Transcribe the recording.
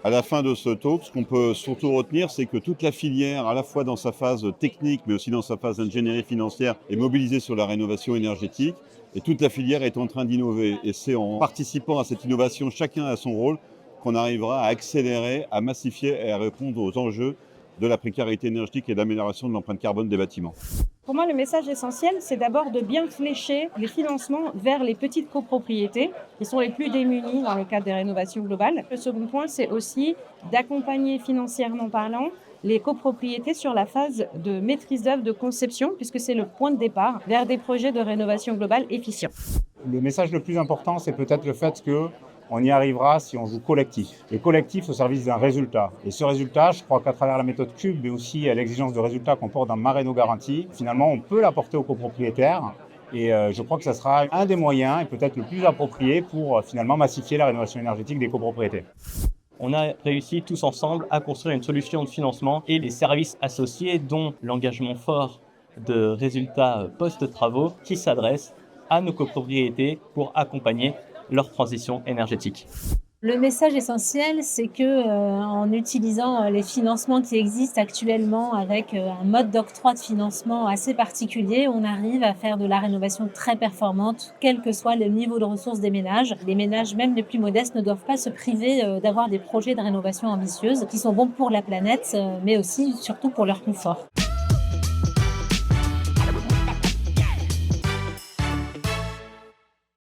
À la fin de ce talk, ce qu'on peut surtout retenir, c'est que toute la filière, à la fois dans sa phase technique, mais aussi dans sa phase d'ingénierie financière, est mobilisée sur la rénovation énergétique. Et toute la filière est en train d'innover. Et c'est en participant à cette innovation, chacun à son rôle, qu'on arrivera à accélérer, à massifier et à répondre aux enjeux de la précarité énergétique et de l'amélioration de l'empreinte carbone des bâtiments. Pour moi, le message essentiel, c'est d'abord de bien flécher les financements vers les petites copropriétés qui sont les plus démunies dans le cadre des rénovations globales. Le second point, c'est aussi d'accompagner financièrement parlant les copropriétés sur la phase de maîtrise d'œuvre de conception, puisque c'est le point de départ vers des projets de rénovation globale efficients. Le message le plus important, c'est peut-être le fait qu'on y arrivera si on joue collectif. Et collectif au service d'un résultat. Et ce résultat, je crois qu'à travers la méthode Cube, mais aussi à l'exigence de résultat qu'on porte dans Ma Réno Garantie, finalement, on peut l'apporter aux copropriétaires. Et je crois que ça sera un des moyens, et peut-être le plus approprié, pour finalement massifier la rénovation énergétique des copropriétés. On a réussi tous ensemble à construire une solution de financement et les services associés, dont l'engagement fort de résultats post-travaux qui s'adressent à nos copropriétés pour accompagner leur transition énergétique. Le message essentiel, c'est que en utilisant les financements qui existent actuellement avec un mode d'octroi de financement assez particulier, on arrive à faire de la rénovation très performante, quel que soit le niveau de ressources des ménages. Les ménages, même les plus modestes, ne doivent pas se priver d'avoir des projets de rénovation ambitieuses qui sont bons pour la planète, mais aussi surtout pour leur confort.